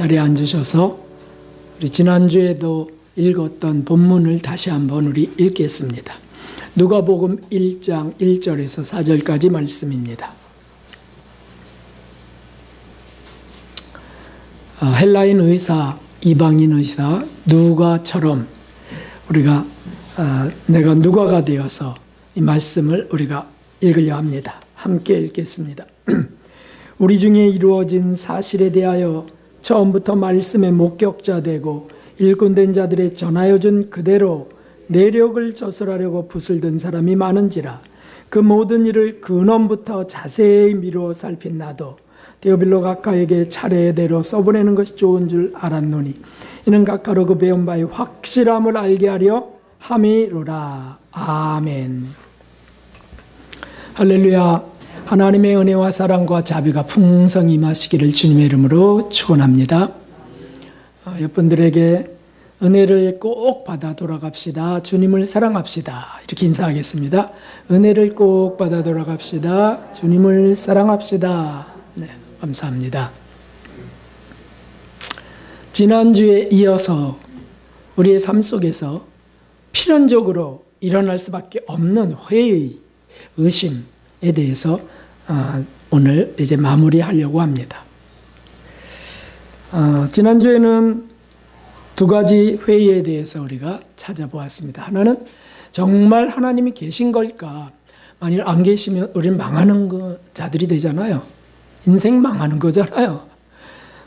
자리에 앉으셔서 우리 지난주에도 읽었던 본문을 다시 한번 우리 읽겠습니다. 누가복음 1장 1절에서 4절까지 말씀입니다. 헬라인 의사, 이방인 의사 누가처럼 우리가 내가 누가가 되어서 이 말씀을 우리가 읽으려 합니다. 함께 읽겠습니다. 우리 중에 이루어진 사실에 대하여 처음부터 말씀의 목격자 되고 일꾼된 자들의 전하여준 그대로 내력을 저술하려고 붓을 든 사람이 많은지라. 그 모든 일을 근원부터 자세히 미루어 살핀 나도 데오빌로 각하에게 차례대로 써보내는 것이 좋은 줄 알았노니 이는 각하로 그 배운 바의 확실함을 알게 하려 함이로라. 아멘. 할렐루야. 하나님의 은혜와 사랑과 자비가 풍성히 임하시기를 주님의 이름으로 축원합니다. 여러분들에게 은혜를 꼭 받아 돌아갑시다. 주님을 사랑합시다. 이렇게 인사하겠습니다. 은혜를 꼭 받아 돌아갑시다. 주님을 사랑합시다. 네, 감사합니다. 지난주에 이어서 우리의 삶 속에서 필연적으로 일어날 수밖에 없는 회의, 의심에 대해서 오늘 이제 마무리하려고 합니다. 지난주에는 두 가지 회의에 대해서 우리가 찾아보았습니다. 하나는 정말 하나님이 계신 걸까? 만일 안 계시면 우리는 망하는 자들이 되잖아요. 인생 망하는 거잖아요.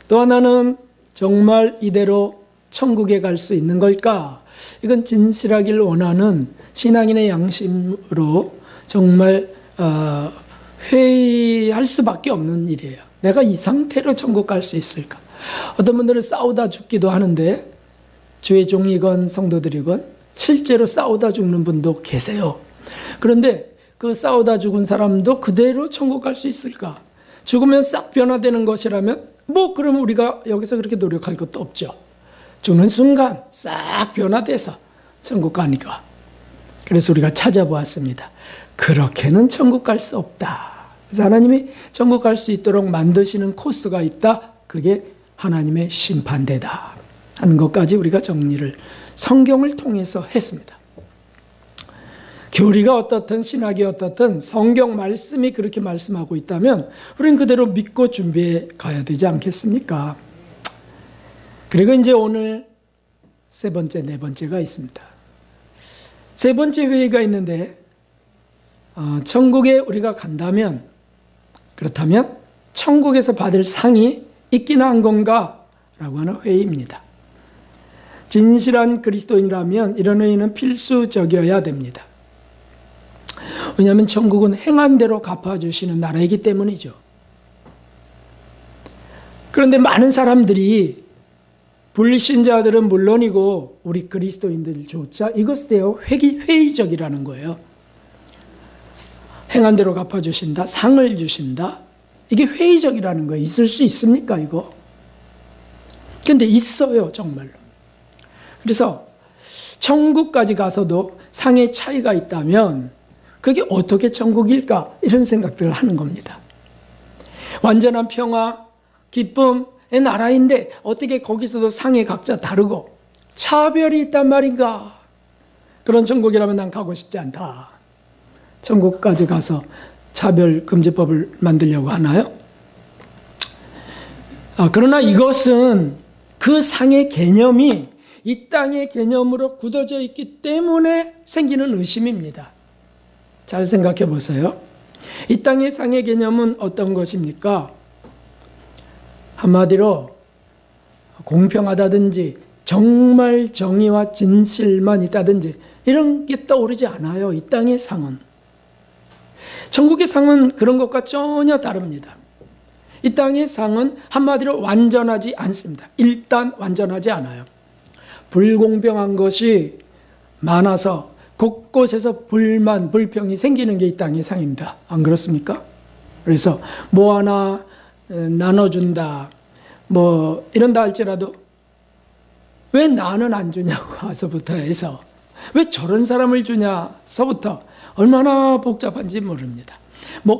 또 하나는 정말 이대로 천국에 갈 수 있는 걸까? 이건 진실하길 원하는 신앙인의 양심으로 정말 회의할 수밖에 없는 일이에요. 내가 이 상태로 천국 갈 수 있을까? 어떤 분들은 싸우다 죽기도 하는데 주의 종이건 성도들이건 실제로 싸우다 죽는 분도 계세요. 그런데 그 싸우다 죽은 사람도 그대로 천국 갈 수 있을까? 죽으면 싹 변화되는 것이라면 그럼 우리가 여기서 그렇게 노력할 것도 없죠. 죽는 순간 싹 변화돼서 천국 가니까. 그래서 우리가 찾아보았습니다. 그렇게는 천국 갈 수 없다. 그래서 하나님이 천국 갈 수 있도록 만드시는 코스가 있다. 그게 하나님의 심판대다 하는 것까지 우리가 정리를 성경을 통해서 했습니다. 교리가 어떻든 신학이 어떻든 성경 말씀이 그렇게 말씀하고 있다면 우리는 그대로 믿고 준비해 가야 되지 않겠습니까? 그리고 이제 오늘 세 번째, 네 번째가 있습니다. 세 번째 회의가 있는데 천국에 우리가 간다면 그렇다면 천국에서 받을 상이 있긴 한 건가? 라고 하는 회의입니다. 진실한 그리스도인이라면 이런 회의는 필수적이어야 됩니다. 왜냐하면 천국은 행한 대로 갚아주시는 나라이기 때문이죠. 그런데 많은 사람들이 불신자들은 물론이고 우리 그리스도인들조차 이것에 대해 회의적이라는 거예요. 행한 대로 갚아주신다, 상을 주신다. 이게 회의적이라는 거예요. 있을 수 있습니까, 이거? 근데 있어요, 정말로. 그래서 천국까지 가서도 상의 차이가 있다면 그게 어떻게 천국일까? 이런 생각들을 하는 겁니다. 완전한 평화, 기쁨의 나라인데 어떻게 거기서도 상이 각자 다르고 차별이 있단 말인가? 그런 천국이라면 난 가고 싶지 않다. 천국까지 가서 차별금지법을 만들려고 하나요? 그러나 이것은 그 상의 개념이 이 땅의 개념으로 굳어져 있기 때문에 생기는 의심입니다. 잘 생각해 보세요. 이 땅의 상의 개념은 어떤 것입니까? 한마디로 공평하다든지 정말 정의와 진실만 있다든지 이런 게 떠오르지 않아요. 이 땅의 상은. 천국의 상은 그런 것과 전혀 다릅니다. 이 땅의 상은 한마디로 완전하지 않습니다. 일단 완전하지 않아요. 불공평한 것이 많아서 곳곳에서 불만, 불평이 생기는 게 이 땅의 상입니다. 안 그렇습니까? 그래서 뭐 하나 나눠준다, 이런다 할지라도 왜 나는 안 주냐고 와서부터 해서 왜 저런 사람을 주냐서부터 얼마나 복잡한지 모릅니다.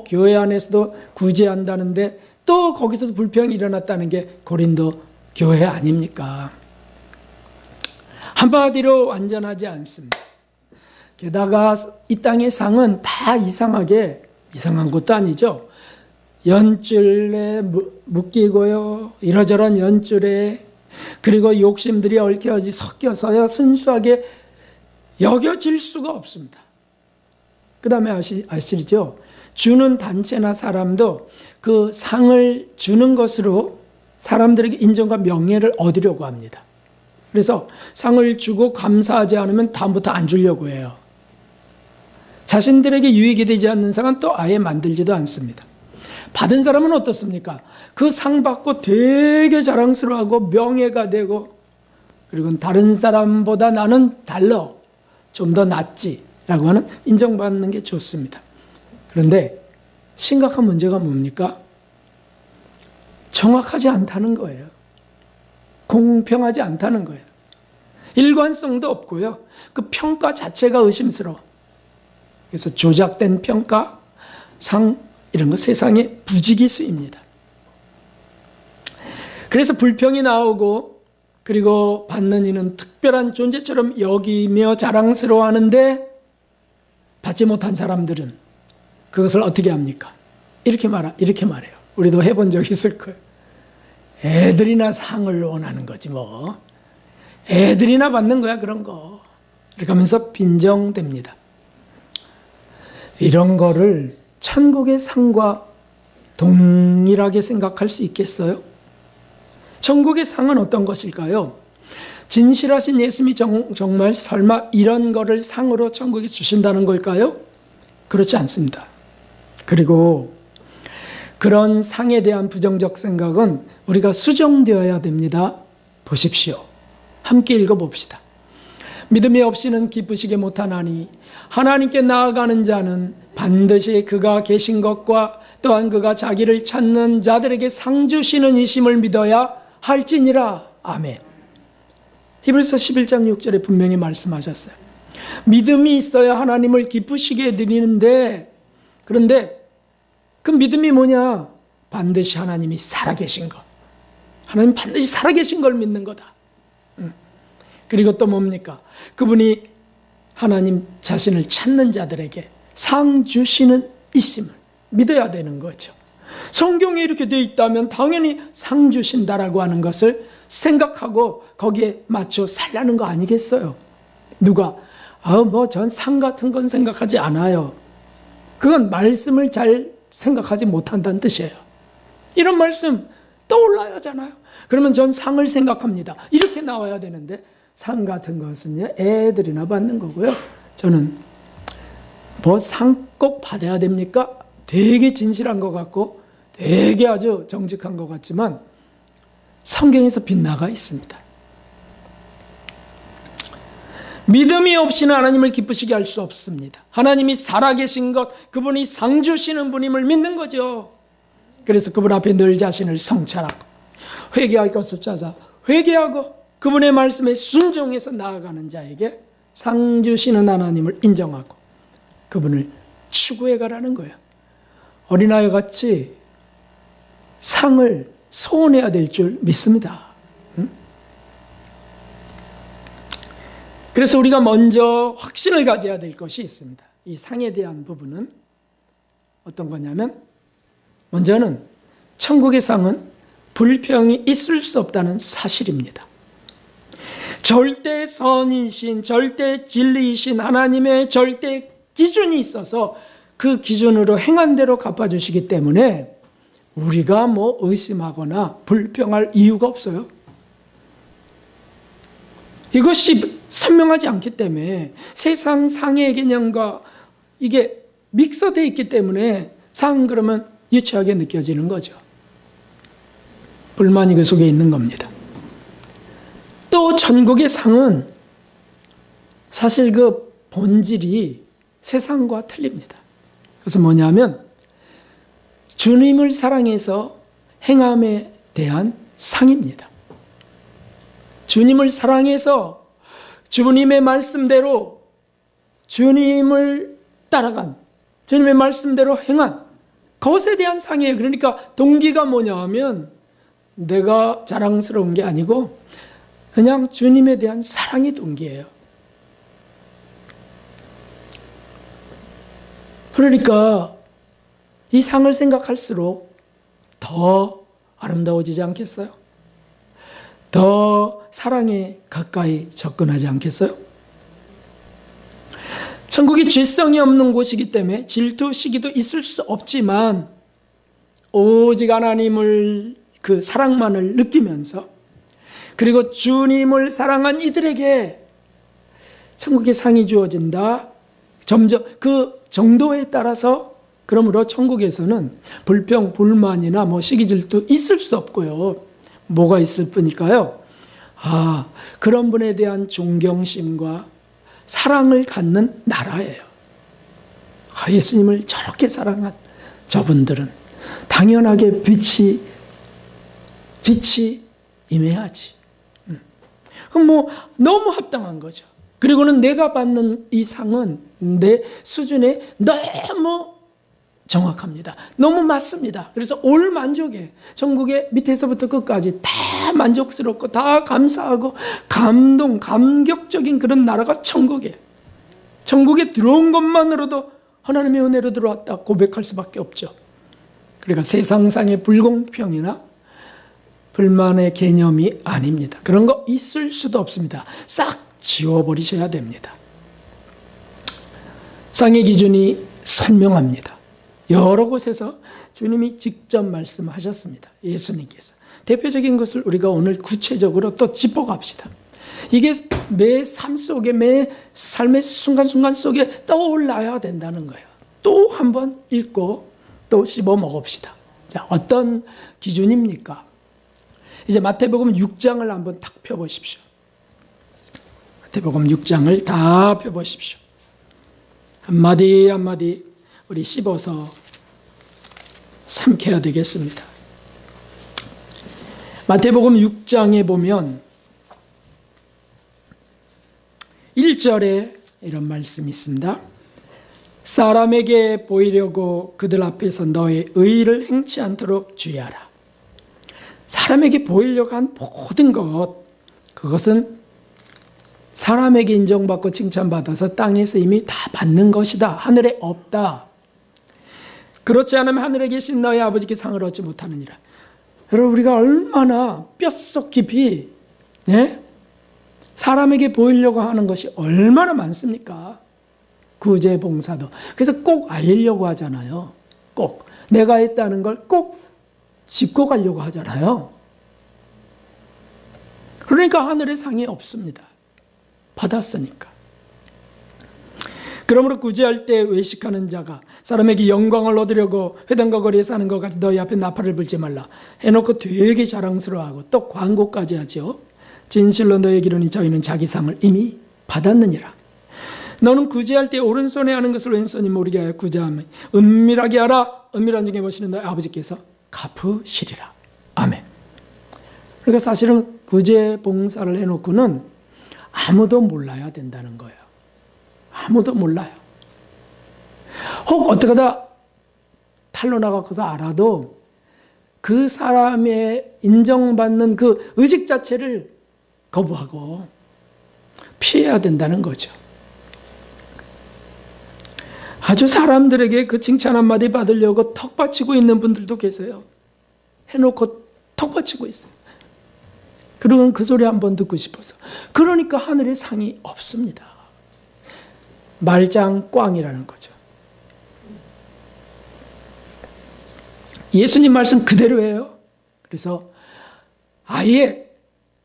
교회 안에서도 구제한다는데 또 거기서도 불평이 일어났다는 게 고린도 교회 아닙니까? 한마디로 완전하지 않습니다. 게다가 이 땅의 상은 다 이상한 것도 아니죠. 연줄에 묶이고요. 이러저런 연줄에, 그리고 욕심들이 얽혀지 섞여서요. 순수하게 여겨질 수가 없습니다. 그 다음에 아시죠? 주는 단체나 사람도 그 상을 주는 것으로 사람들에게 인정과 명예를 얻으려고 합니다. 그래서 상을 주고 감사하지 않으면 다음부터 안 주려고 해요. 자신들에게 유익이 되지 않는 상은 또 아예 만들지도 않습니다. 받은 사람은 어떻습니까? 그 상 받고 되게 자랑스러워하고 명예가 되고, 그리고 다른 사람보다 나는 달라, 좀 더 낫지라고 하는 인정받는 게 좋습니다. 그런데 심각한 문제가 뭡니까? 정확하지 않다는 거예요. 공평하지 않다는 거예요. 일관성도 없고요. 그 평가 자체가 의심스러워. 그래서 조작된 평가, 상, 이런 거 세상에 부지기수입니다. 그래서 불평이 나오고, 그리고 받는 이는 특별한 존재처럼 여기며 자랑스러워하는데 받지 못한 사람들은 그것을 어떻게 합니까? 이렇게 말해요. 우리도 해본 적 있을 거예요. 애들이나 상을 원하는 거지 뭐. 애들이나 받는 거야 그런 거. 이렇게 하면서 빈정댑니다. 이런 거를 천국의 상과 동일하게 생각할 수 있겠어요? 천국의 상은 어떤 것일까요? 진실하신 예수님이 정말 설마 이런 거를 상으로 천국에 주신다는 걸까요? 그렇지 않습니다. 그리고 그런 상에 대한 부정적 생각은 우리가 수정되어야 됩니다. 보십시오. 함께 읽어봅시다. 믿음이 없이는 기쁘시게 못하나니 하나님께 나아가는 자는 반드시 그가 계신 것과 또한 그가 자기를 찾는 자들에게 상 주시는 이심을 믿어야 할지니라. 아멘. 히브리서 11장 6절에 분명히 말씀하셨어요. 믿음이 있어야 하나님을 기쁘시게 해드리는데, 그런데 그 믿음이 뭐냐? 반드시 하나님이 살아계신 것. 하나님 반드시 살아계신 걸 믿는 거다. 그리고 또 뭡니까? 그분이 하나님 자신을 찾는 자들에게 상 주시는 이심을 믿어야 되는 거죠. 성경에 이렇게 되어 있다면 당연히 상 주신다라고 하는 것을 생각하고 거기에 맞춰 살라는 거 아니겠어요? 누가 전 상 같은 건 생각하지 않아요. 그건 말씀을 잘 생각하지 못한다는 뜻이에요. 이런 말씀 떠올라야 하잖아요. 그러면 전 상을 생각합니다. 이렇게 나와야 되는데 상 같은 것은요, 애들이나 받는 거고요. 저는 뭐 상 꼭 받아야 됩니까? 되게 진실한 것 같고 되게 아주 정직한 것 같지만 성경에서 빗나가 있습니다. 믿음이 없이는 하나님을 기쁘시게 할 수 없습니다. 하나님이 살아계신 것, 그분이 상 주시는 분임을 믿는 거죠. 그래서 그분 앞에 늘 자신을 성찰하고 회개할 것을 찾아 회개하고 그분의 말씀에 순종해서 나아가는 자에게 상 주시는 하나님을 인정하고 그분을 추구해 가라는 거예요. 어린아이 같이 상을 소원해야 될 줄 믿습니다. 그래서 우리가 먼저 확신을 가져야 될 것이 있습니다. 이 상에 대한 부분은 어떤 거냐면, 먼저는 천국의 상은 불평이 있을 수 없다는 사실입니다. 절대 선이신, 절대 진리이신 하나님의 절대 기준이 있어서 그 기준으로 행한 대로 갚아주시기 때문에 우리가 뭐 의심하거나 불평할 이유가 없어요. 이것이 선명하지 않기 때문에 세상 상의 개념과 이게 믹서되어 있기 때문에 상 그러면 유치하게 느껴지는 거죠. 불만이 그 속에 있는 겁니다. 또 천국의 상은 사실 그 본질이 세상과 틀립니다. 그래서 뭐냐면 주님을 사랑해서 행함에 대한 상입니다. 주님을 사랑해서 주님의 말씀대로 주님을 따라간, 주님의 말씀대로 행한 것에 대한 상이에요. 그러니까 동기가 뭐냐 하면 내가 자랑스러운 게 아니고 그냥 주님에 대한 사랑이 동기예요. 그러니까 이 상을 생각할수록 더 아름다워지지 않겠어요? 더 사랑에 가까이 접근하지 않겠어요? 천국이 죄성이 없는 곳이기 때문에 질투, 시기도 있을 수 없지만 오직 하나님을 그 사랑만을 느끼면서 그리고 주님을 사랑한 이들에게 천국의 상이 주어진다. 점점 그 정도에 따라서 그러므로 천국에서는 불평, 불만이나 시기, 질투 있을 수 없고요. 뭐가 있을 뿐일까요? 그런 분에 대한 존경심과 사랑을 갖는 나라예요. 예수님을 저렇게 사랑한 저분들은 당연하게 빛이 임해야지. 그럼 너무 합당한 거죠. 그리고는 내가 받는 이 상은 내 수준에 너무 정확합니다. 너무 맞습니다. 그래서 올 만족에 천국의 밑에서부터 끝까지 다 만족스럽고 다 감사하고 감격적인 그런 나라가 천국이에요. 천국에 들어온 것만으로도 하나님의 은혜로 들어왔다 고백할 수밖에 없죠. 그러니까 세상상의 불공평이나 불만의 개념이 아닙니다. 그런 거 있을 수도 없습니다. 싹 지워버리셔야 됩니다. 상의 기준이 선명합니다. 여러 곳에서 주님이 직접 말씀하셨습니다. 예수님께서. 대표적인 것을 우리가 오늘 구체적으로 또 짚어갑시다. 이게 매 삶 속에, 매 삶의 순간순간 속에 떠올라야 된다는 거예요. 또 한번 읽고 또 씹어 먹읍시다. 자, 어떤 기준입니까? 이제 마태복음 6장을 한번 탁 펴보십시오. 마태복음 6장을 다 펴보십시오. 한마디 한마디 우리 씹어서 삼켜야 되겠습니다. 마태복음 6장에 보면 1절에 이런 말씀이 있습니다. 사람에게 보이려고 그들 앞에서 너의 의를 행치 않도록 주의하라. 사람에게 보이려고 한 모든 그것은 사람에게 인정받고 칭찬받아서 땅에서 이미 다 받는 것이다. 하늘에 없다. 그렇지 않으면 하늘에 계신 너희 아버지께 상을 얻지 못하느니라. 여러분, 우리가 얼마나 뼛속 깊이 사람에게 보이려고 하는 것이 얼마나 많습니까? 구제 봉사도. 그래서 꼭 알리려고 하잖아요. 꼭 내가 했다는 걸 꼭 짚고 가려고 하잖아요. 그러니까 하늘에 상이 없습니다. 받았으니까. 그러므로 구제할 때 외식하는 자가 사람에게 영광을 얻으려고 회당과 거리에서 하는 것 같이 너희 앞에 나팔을 불지 말라 해놓고 되게 자랑스러워하고 또 광고까지 하죠. 진실로 너희에게 이르노니 저희는 자기 상을 이미 받았느니라. 너는 구제할 때 오른손에 하는 것을 왼손이 모르게 하여 구제하며 은밀하게 하라. 은밀한 중에 보시는 너희 아버지께서 갚으시리라. 아멘. 그러니까 사실은 구제 봉사를 해놓고는 아무도 몰라야 된다는 거예요. 아무도 몰라요. 혹 어떻게 하다 탈로 나가서 알아도 그 사람의 인정받는 그 의식 자체를 거부하고 피해야 된다는 거죠. 아주 사람들에게 그 칭찬 한마디 받으려고 턱 받치고 있는 분들도 계세요. 해놓고 턱 받치고 있어요. 그러면 그 소리 한번 듣고 싶어서. 그러니까 하늘에 상이 없습니다. 말짱꽝이라는 거죠. 예수님 말씀 그대로예요. 그래서 아예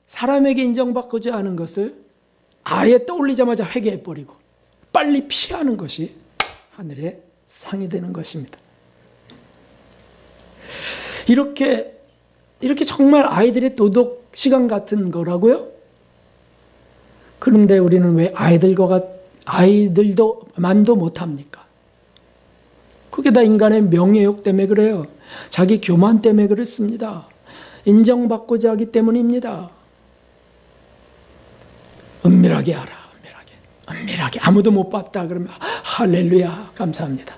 사람에게 인정받고자 하는 것을 아예 떠올리자마자 회개해버리고 빨리 피하는 것이 하늘의 상이 되는 것입니다. 이렇게 정말 아이들의 도덕 시간 같은 거라고요? 그런데 우리는 왜 아이들도 만도 못합니까? 그게 다 인간의 명예욕 때문에 그래요. 자기 교만 때문에 그렇습니다. 인정받고자 하기 때문입니다. 은밀하게 하라. 은밀하게. 아무도 못 봤다 그러면 할렐루야 감사합니다.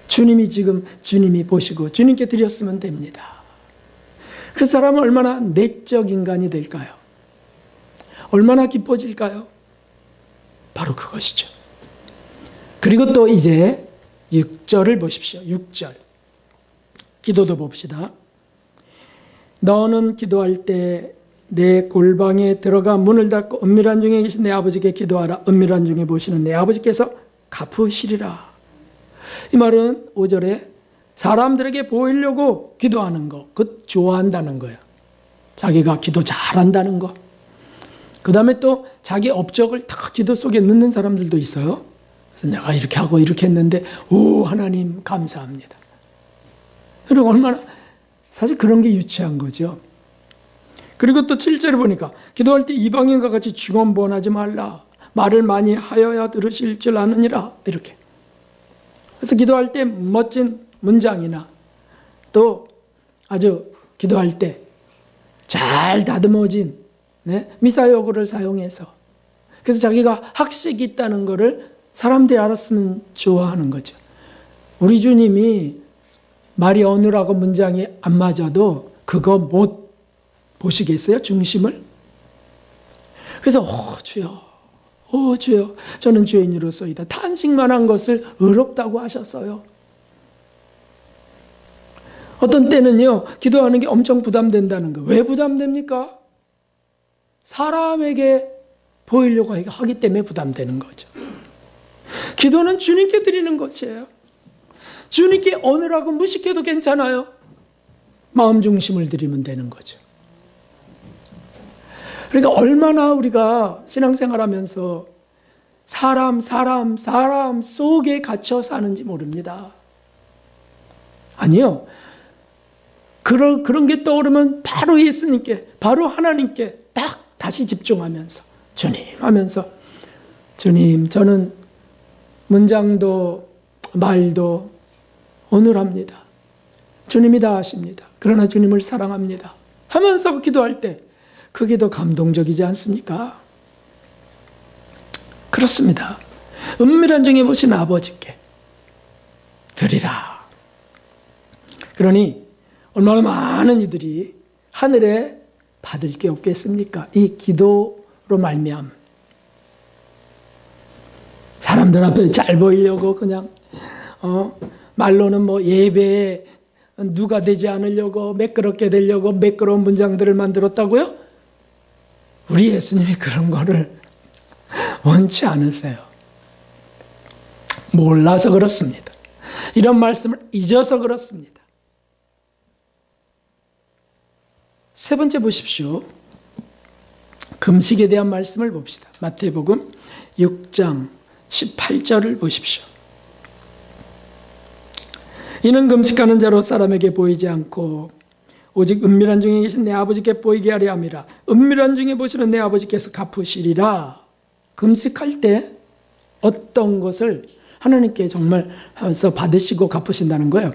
주님이 보시고 주님께 드렸으면 됩니다. 그 사람은 얼마나 내적 인간이 될까요? 얼마나 기뻐질까요? 바로 그것이죠. 그리고 또 이제 6절을 보십시오. 6절. 기도도 봅시다. 너는 기도할 때 내 골방에 들어가 문을 닫고 은밀한 중에 계신 내 아버지께 기도하라. 은밀한 중에 보시는 내 아버지께서 갚으시리라. 이 말은 5절에 사람들에게 보이려고 기도하는 거, 그 좋아한다는 거예요. 자기가 기도 잘한다는 거. 그 다음에 또 자기 업적을 다 기도 속에 넣는 사람들도 있어요. 그래서 내가 이렇게 하고 이렇게 했는데 오 하나님 감사합니다. 그리고 얼마나 사실 그런 게 유치한 거죠. 그리고 또 7절에 보니까 기도할 때 이방인과 같이 중언부언하지 말라. 말을 많이 하여야 들으실 줄 아느니라. 이렇게. 그래서 기도할 때 멋진 문장이나 또 아주 기도할 때 잘 다듬어진 미사여구를 사용해서 그래서 자기가 학식이 있다는 것을 사람들이 알았으면 좋아하는 거죠. 우리 주님이 말이 어눌하고 문장이 안 맞아도 그거 못 보시겠어요? 중심을? 그래서 주여, 주여 저는 죄인으로서이다. 탄식만한 것을 의롭다고 하셨어요. 어떤 때는요 기도하는 게 엄청 부담된다는 거. 왜 부담됩니까? 사람에게 보이려고 하기 때문에 부담되는 거죠. 기도는 주님께 드리는 것이에요. 주님께 어느라고 무식해도 괜찮아요. 마음 중심을 드리면 되는 거죠. 그러니까 얼마나 우리가 신앙생활하면서 사람 속에 갇혀 사는지 모릅니다. 아니요. 그런 게 떠오르면 바로 예수님께, 바로 하나님께 딱 다시 집중하면서 주님 하면서 주님 저는 문장도 말도 어눌합니다. 주님이 다 아십니다. 그러나 주님을 사랑합니다. 하면서 기도할 때 그게 더 감동적이지 않습니까? 그렇습니다. 은밀한 중에 보신 아버지께 드리라. 그러니 얼마나 많은 이들이 하늘에 받을 게 없겠습니까? 이 기도로 말미암. 사람들 앞에 잘 보이려고 그냥 말로는 뭐 예배에 누가 되지 않으려고 매끄럽게 되려고 매끄러운 문장들을 만들었다고요? 우리 예수님이 그런 거를 원치 않으세요. 몰라서 그렇습니다. 이런 말씀을 잊어서 그렇습니다. 세 번째 보십시오. 금식에 대한 말씀을 봅시다. 마태복음 6장 18절을 보십시오. 이는 금식하는 자로 사람에게 보이지 않고 오직 은밀한 중에 계신 내 아버지께 보이게 하려 함이라. 은밀한 중에 보시는 내 아버지께서 갚으시리라. 금식할 때 어떤 것을 하나님께 정말 하면서 받으시고 갚으신다는 거예요.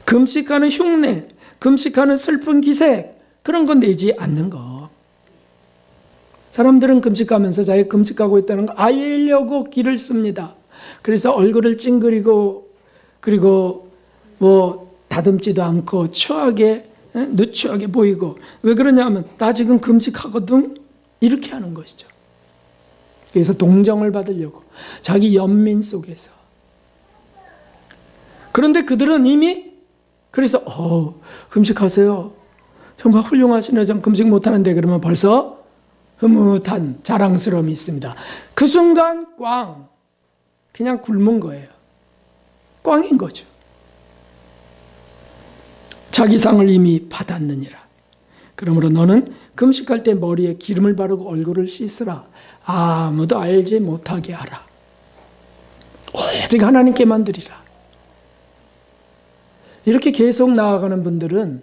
금식하는 흉내, 금식하는 슬픈 기색, 그런 건 내지 않는 거. 사람들은 금식하면서 자기가 금식하고 있다는 거 알리려고 기를 씁니다. 그래서 얼굴을 찡그리고 그리고 뭐 다듬지도 않고 추하게 누추하게 보이고 왜 그러냐면 나 지금 금식하거든 이렇게 하는 것이죠. 그래서 동정을 받으려고 자기 연민 속에서. 그런데 그들은 이미 그래서 금식하세요. 정말 훌륭하시네. 전 금식 못하는데 그러면 벌써 흐뭇한 자랑스러움이 있습니다. 그 순간 그냥 굶은 거예요. 꽝인 거죠. 자기 상을 이미 받았느니라. 그러므로 너는 금식할 때 머리에 기름을 바르고 얼굴을 씻으라. 아무도 알지 못하게 하라. 오직 하나님께만 드리라. 이렇게 계속 나아가는 분들은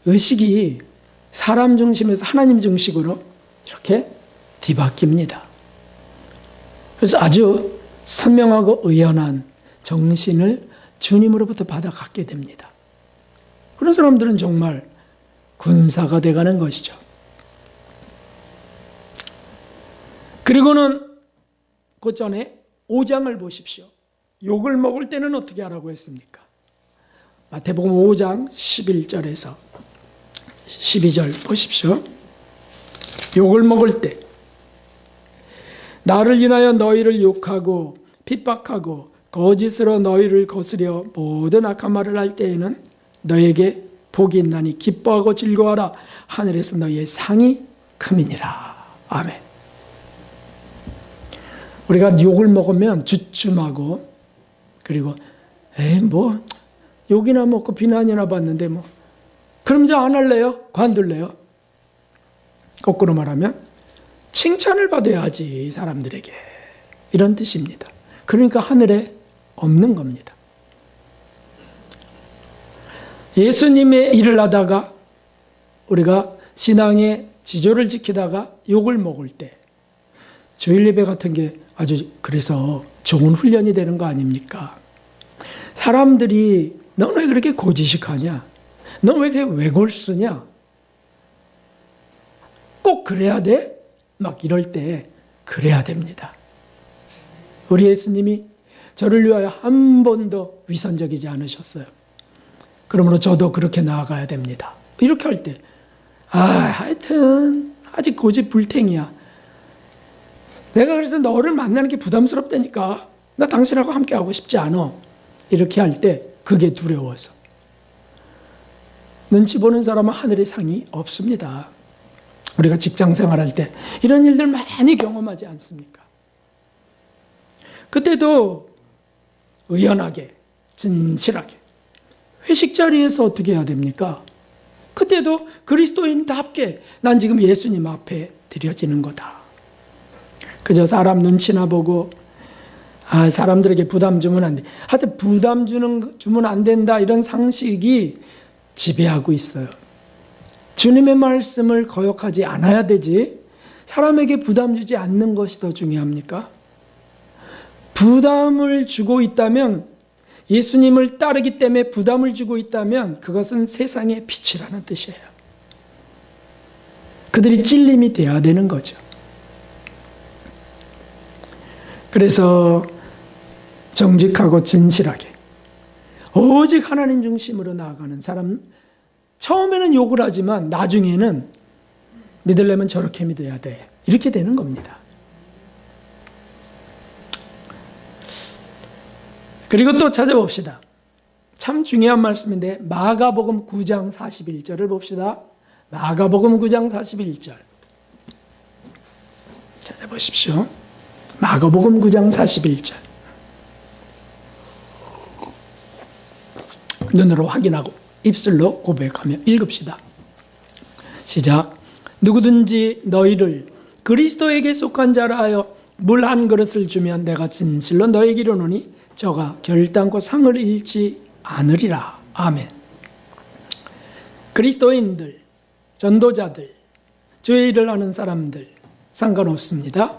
의식이 사람 중심에서 하나님 중심으로 이렇게 뒤바뀝니다. 그래서 아주 선명하고 의연한 정신을 주님으로부터 받아갖게 됩니다. 그런 사람들은 정말 군사가 돼가는 것이죠. 그리고는 그 전에 5장을 보십시오. 욕을 먹을 때는 어떻게 하라고 했습니까? 마태복음 5장 11절에서 12절 보십시오. 욕을 먹을 때 나를 인하여 너희를 욕하고 핍박하고 거짓으로 너희를 거스려 모든 악한 말을 할 때에는 너에게 복이 있나니 기뻐하고 즐거워하라. 하늘에서 너희의 상이 크미니라. 아멘. 우리가 욕을 먹으면 주춤하고, 그리고 뭐 욕이나 먹고 비난이나 받는데 뭐 그럼 이제 안 할래요? 관둘래요? 거꾸로 말하면 칭찬을 받아야지 사람들에게, 이런 뜻입니다. 그러니까 하늘에 없는 겁니다. 예수님의 일을 하다가 우리가 신앙의 지조를 지키다가 욕을 먹을 때 주일 예배 같은 게 아주 그래서 좋은 훈련이 되는 거 아닙니까? 사람들이 너 왜 그렇게 고지식하냐? 너 왜 그렇게 외골 쓰냐? 꼭 그래야 돼? 막 이럴 때 그래야 됩니다. 우리 예수님이 저를 위하여 한 번도 위선적이지 않으셨어요. 그러므로 저도 그렇게 나아가야 됩니다. 이렇게 할 때 하여튼 아직 고집불탱이야. 내가 그래서 너를 만나는 게 부담스럽다니까. 나 당신하고 함께하고 싶지 않아. 이렇게 할 때 그게 두려워서. 눈치 보는 사람은 하늘의 상이 없습니다. 우리가 직장 생활할 때 이런 일들 많이 경험하지 않습니까? 그때도 의연하게, 진실하게. 회식 자리에서 어떻게 해야 됩니까? 그때도 그리스도인답게 난 지금 예수님 앞에 드려지는 거다. 그저 사람 눈치나 보고 사람들에게 부담 주면 안 돼. 하여튼 부담 주면 안 된다, 이런 상식이 지배하고 있어요. 주님의 말씀을 거역하지 않아야 되지 사람에게 부담 주지 않는 것이 더 중요합니까? 부담을 주고 있다면, 예수님을 따르기 때문에 부담을 주고 있다면 그것은 세상의 빛이라는 뜻이에요. 그들이 찔림이 돼야 되는 거죠. 그래서 정직하고 진실하게 오직 하나님 중심으로 나아가는 사람, 처음에는 욕을 하지만 나중에는 믿으려면 저렇게 믿어야 돼, 이렇게 되는 겁니다. 그리고 또 찾아봅시다. 참 중요한 말씀인데 마가복음 9장 41절을 봅시다. 마가복음 9장 41절 찾아보십시오. 마가복음 9장 41절 눈으로 확인하고 입술로 고백하며 읽읍시다. 시작. 누구든지 너희를 그리스도에게 속한 자라 하여 물 한 그릇을 주면 내가 진실로 너에게 이르노니 저가 결단코 상을 잃지 않으리라. 아멘. 그리스도인들, 전도자들, 주의 일을 하는 사람들 상관없습니다.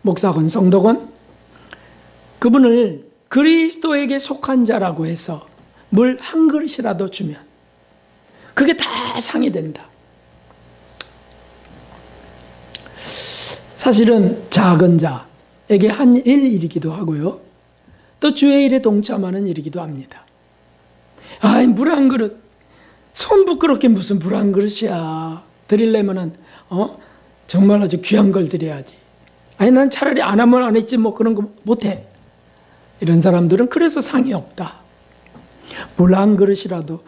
목사건 성도건 그분을 그리스도에게 속한 자라고 해서 물 한 그릇이라도 주면 그게 다 상이 된다. 사실은 작은 자에게 한 일이기도 하고요. 또 주의 일에 동참하는 일이기도 합니다. 물 한 그릇, 손 부끄럽게 무슨 물 한 그릇이야. 드리려면은 정말 아주 귀한 걸 드려야지. 난 차라리 안 하면 안 했지 뭐 그런 거 못해. 이런 사람들은 그래서 상이 없다. 물 한 그릇이라도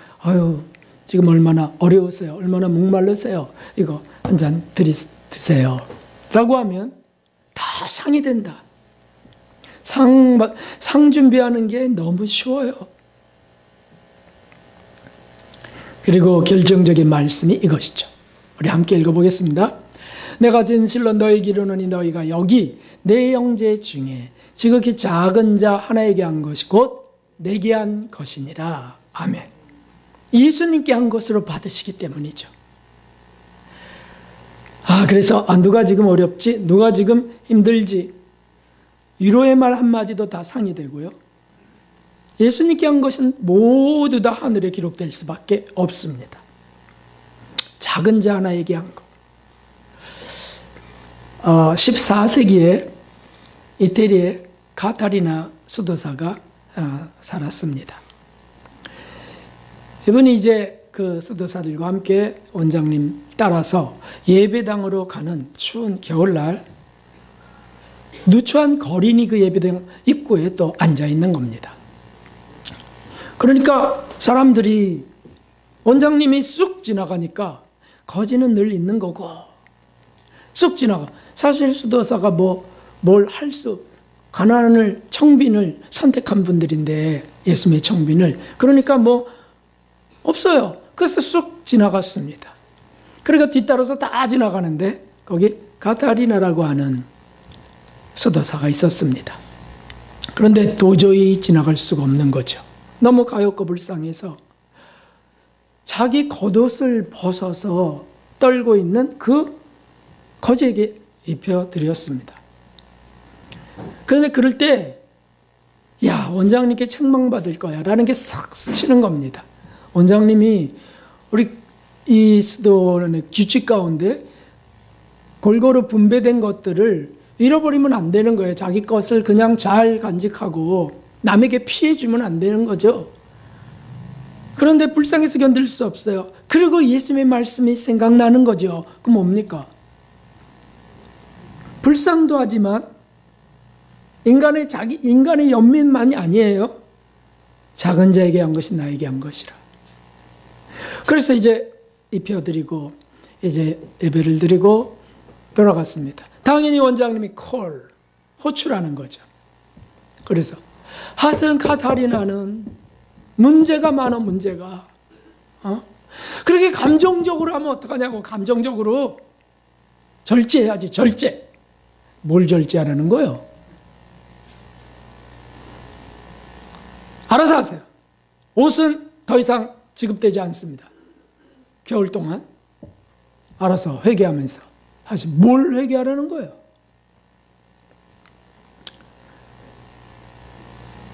지금 얼마나 어려우세요, 얼마나 목말르세요, 이거 한 잔 드세요 라고 하면 다 상이 된다. 상 준비하는 게 너무 쉬워요. 그리고 결정적인 말씀이 이것이죠. 우리 함께 읽어보겠습니다. 내가 진실로 너에게 이르노니 너희가 여기 내 형제 중에 지극히 작은 자 하나에게 한 것이 곧 내게 한 것이니라. 아멘. 예수님께 한 것으로 받으시기 때문이죠. 그래서 누가 지금 어렵지? 누가 지금 힘들지? 위로의 말 한마디도 다 상이 되고요. 예수님께 한 것은 모두 다 하늘에 기록될 수밖에 없습니다. 작은 자 하나에게 한 것. 14세기에 이태리의 카타리나 수도사가 살았습니다. 이분이 이제 그 수도사들과 함께 원장님 따라서 예배당으로 가는 추운 겨울날 누추한 거린이 그 예배당 입구에 또 앉아 있는 겁니다. 그러니까 사람들이 원장님이 쑥 지나가니까 거지는 늘 있는 거고 쑥 지나가. 사실 수도사가 뭘 할 수, 가난을, 청빈을 선택한 분들인데 예수님의 청빈을, 그러니까 없어요. 그래서 쑥 지나갔습니다. 그러니까 뒤따라서 다 지나가는데 거기 가타리나라고 하는 수도사가 있었습니다. 그런데 도저히 지나갈 수가 없는 거죠. 너무 가엾고 불쌍해서 자기 겉옷을 벗어서 떨고 있는 그 거지에게 입혀드렸습니다. 그런데 그럴 때, 야, 원장님께 책망받을 거야 라는 게 싹 스치는 겁니다. 원장님이 우리 이 수도원의 규칙 가운데 골고루 분배된 것들을 잃어버리면 안 되는 거예요. 자기 것을 그냥 잘 간직하고 남에게 피해주면 안 되는 거죠. 그런데 불쌍해서 견딜 수 없어요. 그리고 예수님의 말씀이 생각나는 거죠. 그럼 뭡니까? 불쌍도 하지만 인간의 연민만이 아니에요. 작은 자에게 한 것이 나에게 한 것이라. 그래서 이제 입혀드리고 이제 예배를 드리고 돌아갔습니다. 당연히 원장님이 호출하는 거죠. 그래서 하여튼 카타리나는 문제가 많아, 문제가. 그렇게 감정적으로 하면 어떡하냐고. 감정적으로 절제해야지, 절제. 뭘 절제하라는 거예요? 알아서 하세요. 옷은 더 이상 지급되지 않습니다. 겨울 동안 알아서 회개하면서 하시. 뭘 회개하라는 거예요?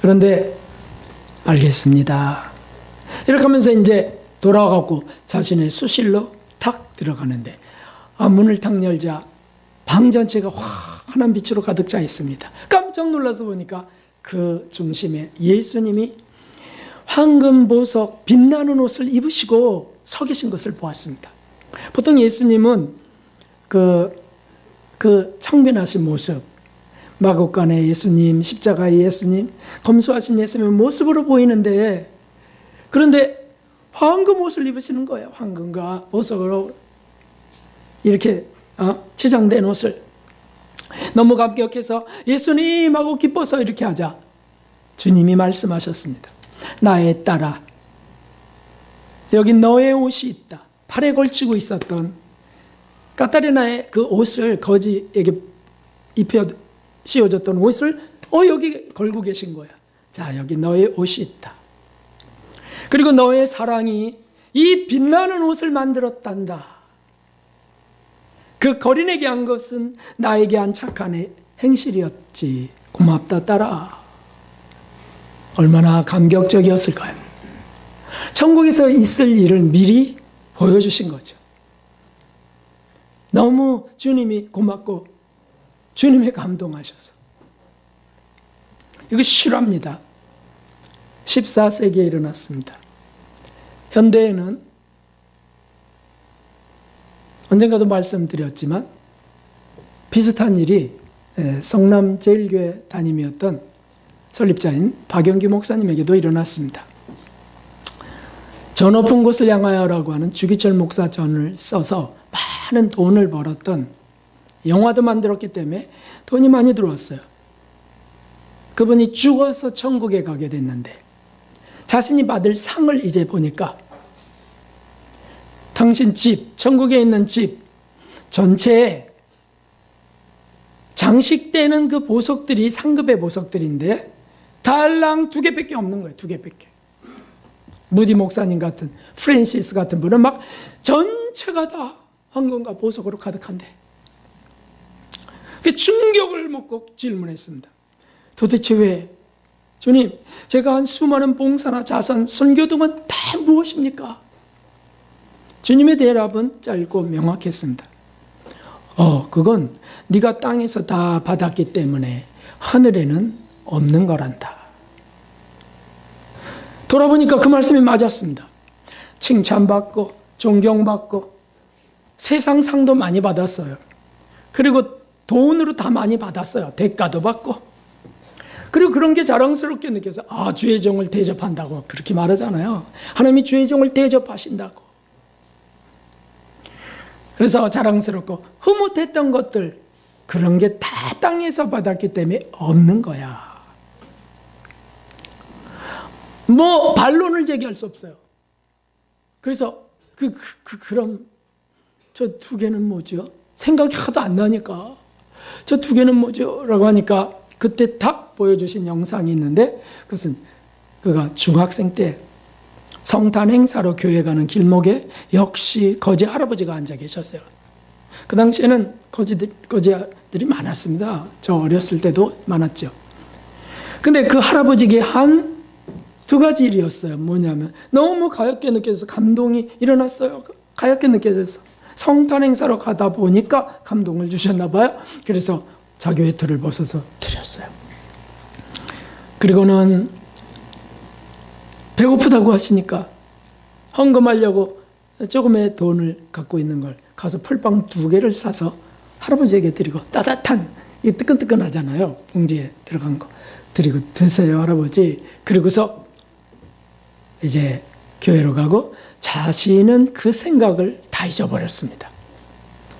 그런데 알겠습니다. 이렇게 하면서 이제 돌아가고 자신의 수실로 탁 들어가는데 문을 탁 열자 방 전체가 환한 빛으로 가득 차 있습니다. 깜짝 놀라서 보니까 그 중심에 예수님이 황금 보석 빛나는 옷을 입으시고 서 계신 것을 보았습니다. 보통 예수님은 그 창빈하신 모습, 마국간의 예수님, 십자가의 예수님, 검소하신 예수님의 모습으로 보이는데, 그런데 황금 옷을 입으시는 거예요. 황금과 보석으로 이렇게 치장된 옷을. 너무 감격해서 예수님하고 기뻐서 이렇게 하자 주님이 말씀하셨습니다. 나의 딸아, 여기 너의 옷이 있다. 팔에 걸치고 있었던 카타리나의 그 옷을, 거지에게 입혀 씌워줬던 옷을 여기 걸고 계신 거야. 자, 여기 너의 옷이 있다. 그리고 너의 사랑이 이 빛나는 옷을 만들었단다. 그 거린에게 한 것은 나에게 한 착한 행실이었지. 고맙다, 딸아. 얼마나 감격적이었을까요? 천국에서 있을 일을 미리 보여주신 거죠. 너무 주님이 고맙고 주님이 감동하셔서. 이거 실화입니다. 14세기에 일어났습니다. 현대에는 언젠가도 말씀드렸지만 비슷한 일이 성남 제일교회 담임이었던 설립자인 박영기 목사님에게도 일어났습니다. 저 높은 곳을 향하여라고 하는 주기철 목사 전을 써서 많은 돈을 벌었던, 영화도 만들었기 때문에 돈이 많이 들어왔어요. 그분이 죽어서 천국에 가게 됐는데 자신이 받을 상을 이제 보니까 당신 집, 천국에 있는 집 전체에 장식되는 그 보석들이 상급의 보석들인데 달랑 2개밖에 없는 거예요. 2개밖에. 무디 목사님 같은, 프랜시스 같은 분은 막 전체가 다 황금과 보석으로 가득한데, 그 충격을 먹고 질문했습니다. 도대체 왜? 주님, 제가 한 수많은 봉사나 자선, 선교 등은 다 무엇입니까? 주님의 대답은 짧고 명확했습니다. 그건 네가 땅에서 다 받았기 때문에 하늘에는 없는 거란다. 돌아보니까 그 말씀이 맞았습니다. 칭찬받고 존경받고 세상 상도 많이 받았어요. 그리고 돈으로 다 많이 받았어요. 대가도 받고. 그리고 그런 게 자랑스럽게 느껴서 주의 종을 대접한다고 그렇게 말하잖아요. 하나님이 주의 종을 대접하신다고. 그래서 자랑스럽고 흐뭇했던 것들 그런 게 다 땅에서 받았기 때문에 없는 거야. 뭐 반론을 제기할 수 없어요. 그래서 그럼 저 두 개는 뭐죠? 생각이 하도 안 나니까 저 두 개는 뭐죠? 라고 하니까 그때 딱 보여주신 영상이 있는데 그것은 그가 중학생 때 성탄 행사로 교회 가는 길목에 역시 거지 할아버지가 앉아 계셨어요. 그 당시에는 거지들이 많았습니다. 저 어렸을 때도 많았죠. 근데 그 할아버지에게 한 두 가지 일이었어요. 뭐냐면 너무 가엾게 느껴져서 감동이 일어났어요. 가엾게 느껴져서 성탄 행사로 가다 보니까 감동을 주셨나 봐요. 그래서 자기 외투를 벗어서 드렸어요. 그리고는 배고프다고 하시니까 헌금하려고 조금의 돈을 갖고 있는 걸 가서 풀빵 2개를 사서 할아버지에게 드리고 따뜻한 이 뜨끈뜨끈하잖아요. 봉지에 들어간 거 드리고 드세요 할아버지. 그리고서 이제 교회로 가고 자신은 그 생각을 다 잊어버렸습니다.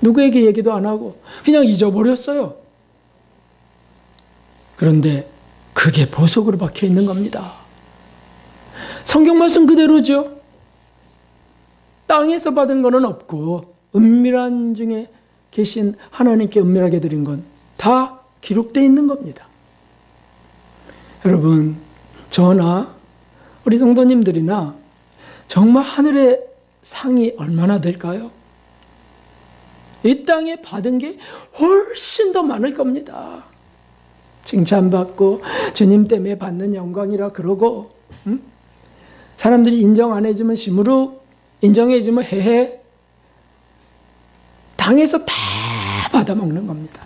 누구에게 얘기도 안 하고 그냥 잊어버렸어요. 그런데 그게 보석으로 박혀 있는 겁니다. 성경 말씀 그대로죠. 땅에서 받은 거는 없고 은밀한 중에 계신 하나님께 은밀하게 드린 건 다 기록되어 있는 겁니다. 여러분, 저나 우리 성도님들이나 정말 하늘의 상이 얼마나 될까요? 이 땅에 받은 게 훨씬 더 많을 겁니다. 칭찬받고 주님 때문에 받는 영광이라 그러고 사람들이 인정 안 해주면 심으로 인정해주면 해해 당에서 다 받아먹는 겁니다.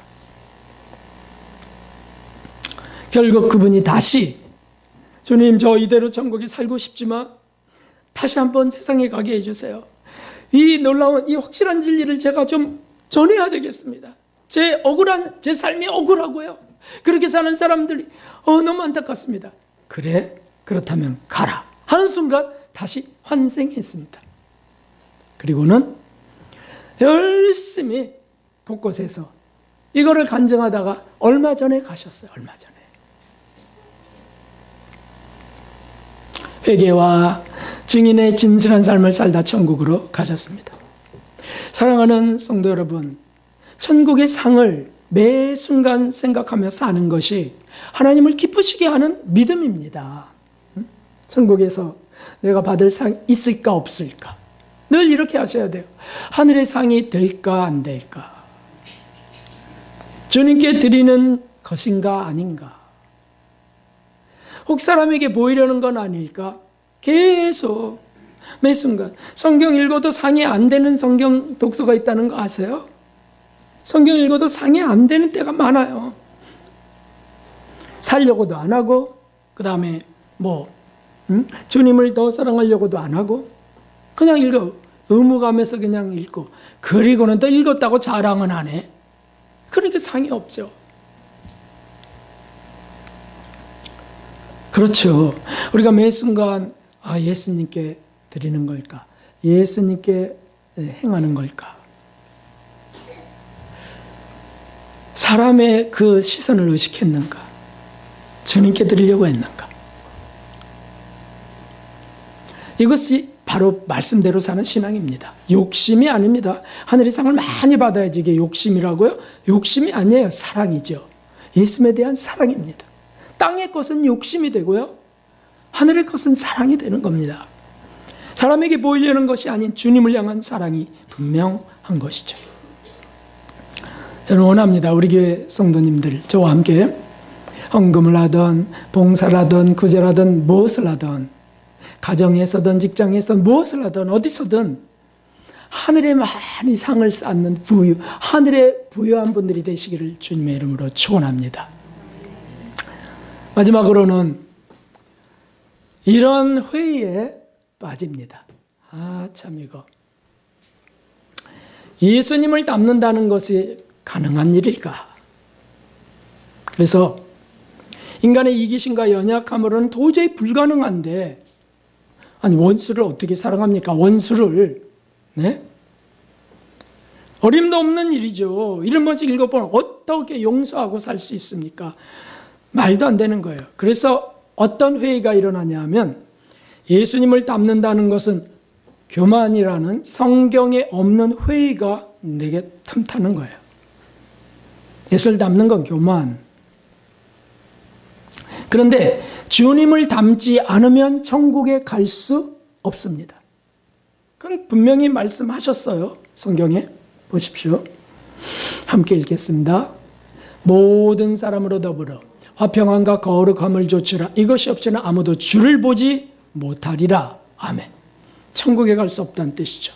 결국 그분이 다시 주님 저 이대로 천국에 살고 싶지만 다시 한번 세상에 가게 해주세요. 이 놀라운 이 확실한 진리를 제가 좀 전해야 되겠습니다. 제 삶이 억울하고요. 그렇게 사는 사람들이 너무 안타깝습니다. 그래? 그렇다면 가라. 하는 순간 다시 환생했습니다. 그리고는 열심히 곳곳에서 이거를 간증하다가 얼마 전에 가셨어요. 얼마 전에. 회개와 증인의 진실한 삶을 살다 천국으로 가셨습니다. 사랑하는 성도 여러분, 천국의 상을 매 순간 생각하며 사는 것이 하나님을 기쁘시게 하는 믿음입니다. 천국에서 내가 받을 상 있을까 없을까? 늘 이렇게 하셔야 돼요. 하늘의 상이 될까 안 될까? 주님께 드리는 것인가 아닌가? 혹 사람에게 보이려는 건 아닐까? 계속 매 순간 성경 읽어도 상이 안 되는 성경 독서가 있다는 거 아세요? 성경 읽어도 상이 안 되는 때가 많아요. 살려고도 안 하고 그 다음에 주님을 더 사랑하려고도 안 하고 그냥 읽어. 의무감에서 그냥 읽고 그리고는 또 읽었다고 자랑은 안 해. 그러니까 상이 없죠. 그렇죠. 우리가 매 순간 예수님께 드리는 걸까? 예수님께 행하는 걸까? 사람의 그 시선을 의식했는가? 주님께 드리려고 했는가? 이것이 바로 말씀대로 사는 신앙입니다. 욕심이 아닙니다. 하늘의 상을 많이 받아야지 이게 욕심이라고요? 욕심이 아니에요. 사랑이죠. 예수님에 대한 사랑입니다. 땅의 것은 욕심이 되고요. 하늘의 것은 사랑이 되는 겁니다. 사람에게 보이려는 것이 아닌 주님을 향한 사랑이 분명한 것이죠. 저는 원합니다. 우리 교회 성도님들 저와 함께 헌금을 하든 봉사를 하든 구제를 무엇을 하든 가정에서든 직장에서든 무엇을 하든 어디서든 하늘에 많이 상을 쌓는 하늘에 부유한 분들이 되시기를 주님의 이름으로 축원합니다. 마지막으로는 이런 회의에 빠집니다. 참 이거. 예수님을 닮는다는 것이 가능한 일일까? 그래서 인간의 이기심과 연약함으로는 도저히 불가능한데, 아니 원수를 어떻게 사랑합니까? 원수를. 네? 어림도 없는 일이죠. 이런 번씩 읽어보면 어떻게 용서하고 살 수 있습니까? 말도 안 되는 거예요. 그래서 어떤 회의가 일어나냐 하면, 예수님을 닮는다는 것은 교만이라는 성경에 없는 회의가 내게 탐타는 거예요. 예수를 닮는 건 교만. 그런데 주님을 닮지 않으면 천국에 갈 수 없습니다. 그건 분명히 말씀하셨어요. 성경에 보십시오. 함께 읽겠습니다. 모든 사람으로 더불어 화평함과 거룩함을 조치라. 이것이 없이는 아무도 주를 보지 못하리라. 아멘. 천국에 갈 수 없다는 뜻이죠.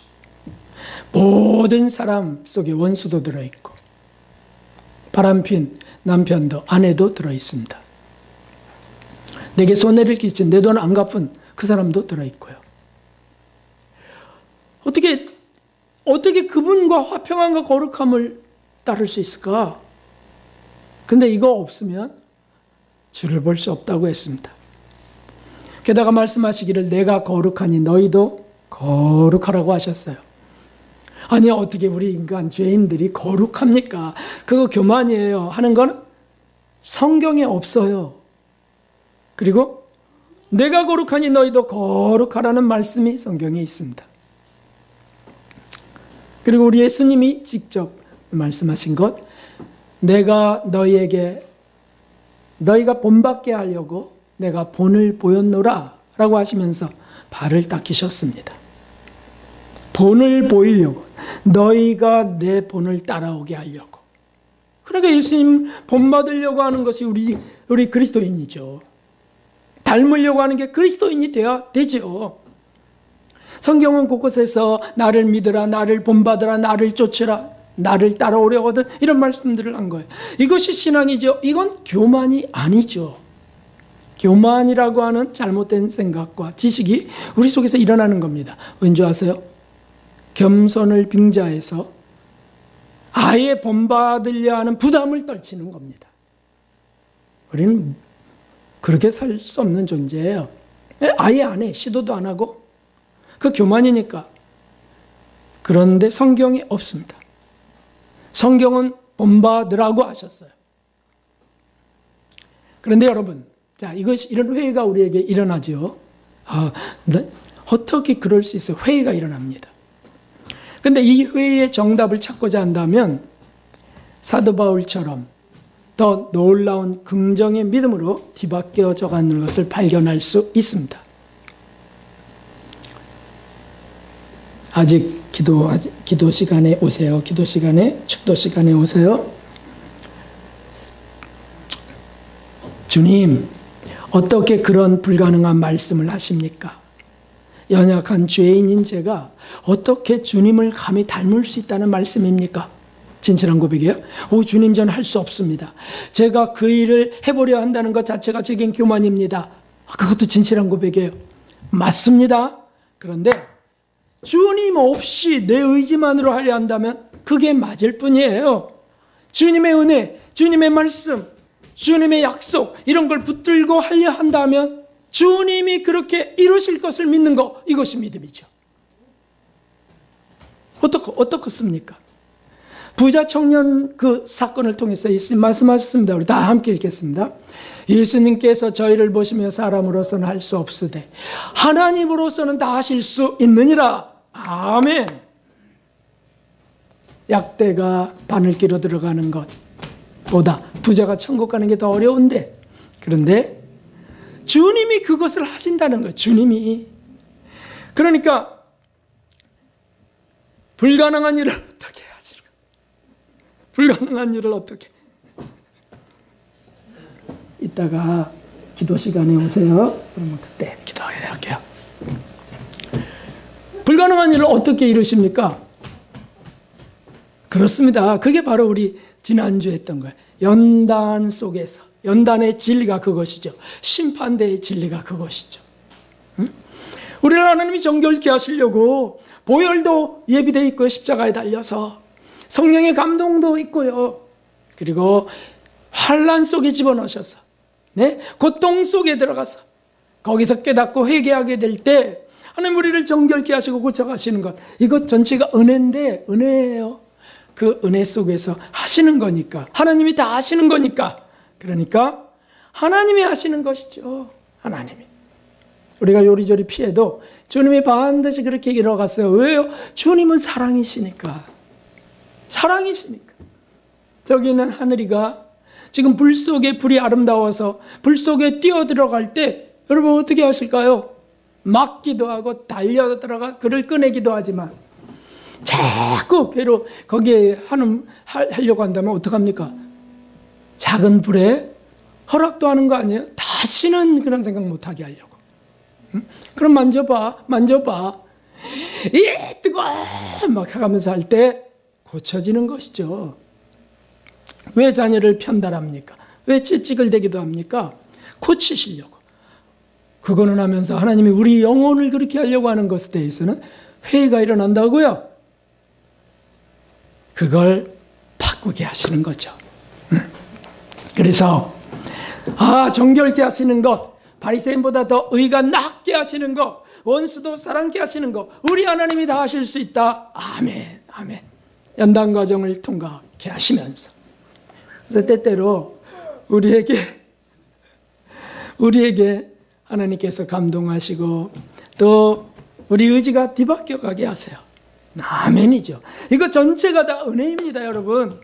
모든 사람 속에 원수도 들어있고 바람핀 남편도 아내도 들어있습니다. 내게 손해를 끼친 내 돈 안 갚은 그 사람도 들어있고요. 어떻게 그분과 화평함과 거룩함을 따를 수 있을까? 근데 이거 없으면 주를 볼 수 없다고 했습니다. 게다가 말씀하시기를 내가 거룩하니 너희도 거룩하라고 하셨어요. 아니 어떻게 우리 인간 죄인들이 거룩합니까? 그거 교만이에요 하는 건 성경에 없어요. 그리고 내가 거룩하니 너희도 거룩하라는 말씀이 성경에 있습니다. 그리고 우리 예수님이 직접 말씀하신 것, 내가 너희가 본받게 하려고 내가 본을 보였노라 라고 하시면서 발을 닦이셨습니다. 본을 보이려고, 너희가 내 본을 따라오게 하려고. 그러니까 예수님 본받으려고 하는 것이 우리 그리스도인이죠. 닮으려고 하는 게 그리스도인이 되어야 되죠. 성경은 곳곳에서 나를 믿으라, 나를 본받으라, 나를 쫓으라, 나를 따라오려고 하든 이런 말씀들을 한 거예요. 이것이 신앙이죠. 이건 교만이 아니죠. 교만이라고 하는 잘못된 생각과 지식이 우리 속에서 일어나는 겁니다. 왠지 아세요? 겸손을 빙자해서 아예 본받으려 하는 부담을 떨치는 겁니다. 우리는 그렇게 살 수 없는 존재예요. 아예 안 해. 시도도 안 하고. 그 교만이니까. 그런데 성경에 없습니다. 성경은 본받으라고 하셨어요. 그런데 여러분, 자, 이런 회의가 우리에게 일어나죠. 어떻게 그럴 수 있어요? 회의가 일어납니다. 근데 이 회의의 정답을 찾고자 한다면 사도 바울처럼 더 놀라운 긍정의 믿음으로 뒤바뀌어져 가는 것을 발견할 수 있습니다. 아직 기도 시간에 오세요. 기도 시간에, 축도 시간에 오세요. 주님, 어떻게 그런 불가능한 말씀을 하십니까? 연약한 죄인인 제가 어떻게 주님을 감히 닮을 수 있다는 말씀입니까? 진실한 고백이에요. 주님, 저는 할 수 없습니다. 제가 그 일을 해보려 한다는 것 자체가 제겐 교만입니다. 그것도 진실한 고백이에요. 맞습니다. 그런데 주님 없이 내 의지만으로 하려 한다면 그게 맞을 뿐이에요. 주님의 은혜, 주님의 말씀, 주님의 약속 이런 걸 붙들고 하려 한다면 주님이 그렇게 이루실 것을 믿는 거, 이것이 믿음이죠. 어떻겠습니까? 부자 청년 그 사건을 통해서 예수님 말씀하셨습니다. 우리 다 함께 읽겠습니다. 예수님께서 저희를 보시며 사람으로서는 할 수 없으되 하나님으로서는 다 하실 수 있느니라. 아멘. 약대가 바늘기로 들어가는 것보다 부자가 천국 가는 게 더 어려운데, 그런데 주님이 그것을 하신다는 거예요. 주님이. 그러니까 불가능한 일을 어떻게 하지? 불가능한 일을 어떻게? 이따가 기도 시간에 오세요. 그러면 그때 기도해야 할게요. 불가능한 일을 어떻게 이루십니까? 그렇습니다. 그게 바로 우리 지난주에 했던 거예요. 연단 속에서, 연단의 진리가 그것이죠. 심판대의 진리가 그것이죠. 우리를 하나님이 정결케 하시려고 보혈도 예비되어 있고요. 십자가에 달려서 성령의 감동도 있고요. 그리고 환난 속에 집어넣으셔서 고통 속에 들어가서 거기서 깨닫고 회개하게 될 때 하나님 우리를 정결케 하시고 고쳐가시는 것, 이것 전체가 은혜인데, 은혜예요. 그 은혜 속에서 하시는 거니까, 하나님이 다 하시는 거니까, 그러니까 하나님이 하시는 것이죠. 하나님이. 우리가 요리조리 피해도 주님이 반드시 그렇게 일어갔어요. 왜요? 주님은 사랑이시니까. 사랑이시니까. 저기 있는 하늘이가 지금 불 속에, 불이 아름다워서 불 속에 뛰어들어갈 때 여러분 어떻게 하실까요? 막기도 하고 달려들어가 그를 꺼내기도 하지만 자꾸 괴로 거기에 하려고 한다면 어떡합니까? 작은 불에 허락도 하는 거 아니에요? 다시는 그런 생각 못하게 하려고. 그럼 만져봐. 이 뜨거워! 막 하면서 할 때 고쳐지는 것이죠. 왜 자녀를 편달합니까? 왜 찌찌글대기도 합니까? 고치시려고. 그거는 하면서 하나님이 우리 영혼을 그렇게 하려고 하는 것에 대해서는 회의가 일어난다고요. 그걸 바꾸게 하시는 거죠. 그래서 정결케 하시는 것, 바리새인보다 더 의가 낮게 하시는 것, 원수도 사랑케 하시는 것, 우리 하나님이 다 하실 수 있다. 아멘, 아멘. 연단 과정을 통과케 하시면서, 그래서 때때로 우리에게 하나님께서 감동하시고 또 우리 의지가 뒤바뀌어 가게 하세요. 아멘이죠. 이거 전체가 다 은혜입니다, 여러분.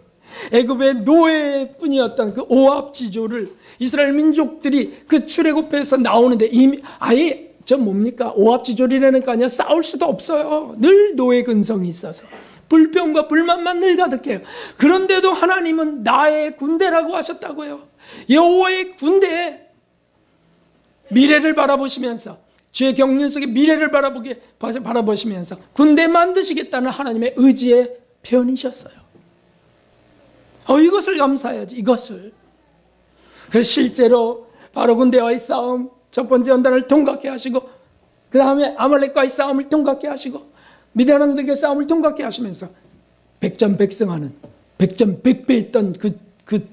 애굽의 노예뿐이었던 그 오합지조를 이스라엘 민족들이 그 출애굽에서 나오는데 이미 아예 뭡니까? 오합지졸이라는 거 아니야? 싸울 수도 없어요. 늘 노예 근성이 있어서 불평과 불만만 늘 가득해요. 그런데도 하나님은 나의 군대라고 하셨다고요. 여호와의 군대. 미래를 바라보시면서, 주의 경륜 속에 미래를 바라보시면서 군대 만드시겠다는 하나님의 의지의 표현이셨어요. 이것을 감사해야지, 이것을. 그래서 실제로 바로 군대와의 싸움, 첫 번째 연단을 통과케 하시고, 그 다음에 아말렉과의 싸움을 통과케 하시고, 미디안 왕들과의 싸움을 통과케 하시면서 백전백승하는, 백전백패했던 그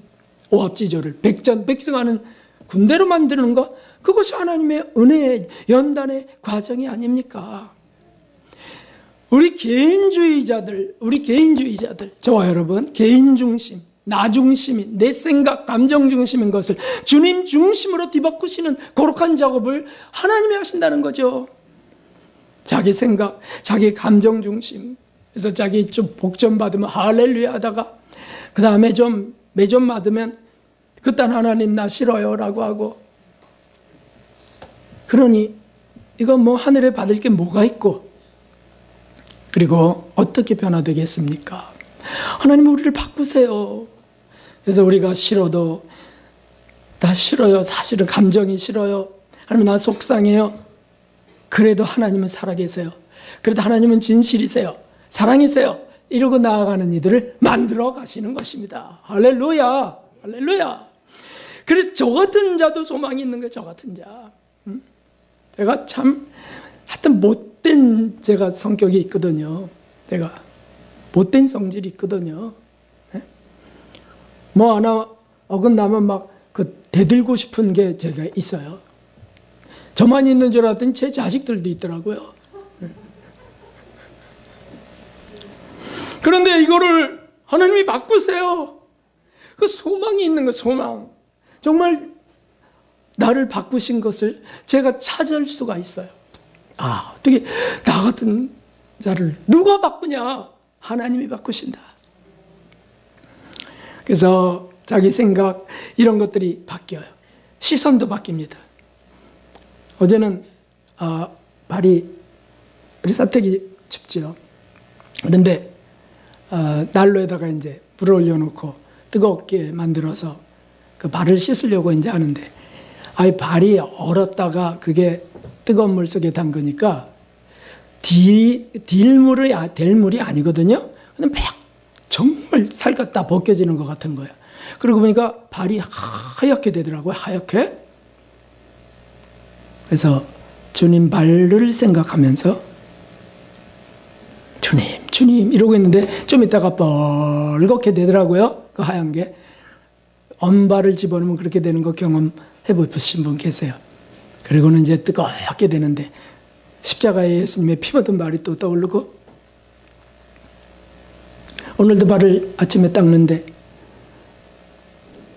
오합지졸을 백전백승하는 군대로 만드는 것, 그것이 하나님의 은혜의 연단의 과정이 아닙니까? 우리 개인주의자들, 저와 여러분, 개인 중심, 나 중심인, 내 생각, 감정 중심인 것을 주님 중심으로 뒤바꾸시는 거룩한 작업을 하나님이 하신다는 거죠. 자기 생각, 자기 감정 중심, 그래서 자기 좀 복전 받으면 할렐루야 하다가 그 다음에 좀 매점 받으면 그딴 하나님 나 싫어요 라고 하고, 그러니 이거 뭐 하늘에 받을 게 뭐가 있고, 그리고 어떻게 변화되겠습니까? 하나님 우리를 바꾸세요. 그래서 우리가 싫어도 나 싫어요, 사실은 감정이 싫어요, 하나님 나 속상해요, 그래도 하나님은 살아계세요, 그래도 하나님은 진실이세요, 사랑이세요, 이러고 나아가는 이들을 만들어 가시는 것입니다. 할렐루야, 할렐루야. 그래서 저 같은 자도 소망이 있는 거예요. 저 같은 자. 제가 참 하여튼 못된 제가 성격이 있거든요. 제가 못된 성질이 있거든요. 뭐 하나 어긋나면 막 대들고 싶은 게 제가 있어요. 저만 있는 줄 알았더니 제 자식들도 있더라고요. 그런데 이거를 하나님이 바꾸세요. 그 소망이 있는 거예요. 소망. 정말 나를 바꾸신 것을 제가 찾을 수가 있어요. 어떻게 나 같은 자를 누가 바꾸냐? 하나님이 바꾸신다. 그래서 자기 생각 이런 것들이 바뀌어요. 시선도 바뀝니다. 어제는 발이 우리 사택이 춥죠. 그런데 난로에다가 이제 불을 올려놓고 뜨겁게 만들어서 그 발을 씻으려고 이제 하는데, 발이 얼었다가 그게 뜨거운 물 속에 담그니까 될 물이 아니거든요. 근데 막 정말 살갗 다 벗겨지는 것 같은 거예요. 그러고 보니까 발이 하얗게 되더라고요. 하얗게. 그래서 주님 발을 생각하면서 주님, 주님 이러고 있는데 좀 있다가 뻘겋게 되더라고요. 그 하얀 게. 언발을 집어넣으면 그렇게 되는 거 경험해 보신 분 계세요. 그리고는 이제 뜨겁게 되는데 십자가에 예수님의 피 묻은 발이 또 떠오르고, 오늘도 발을 아침에 닦는데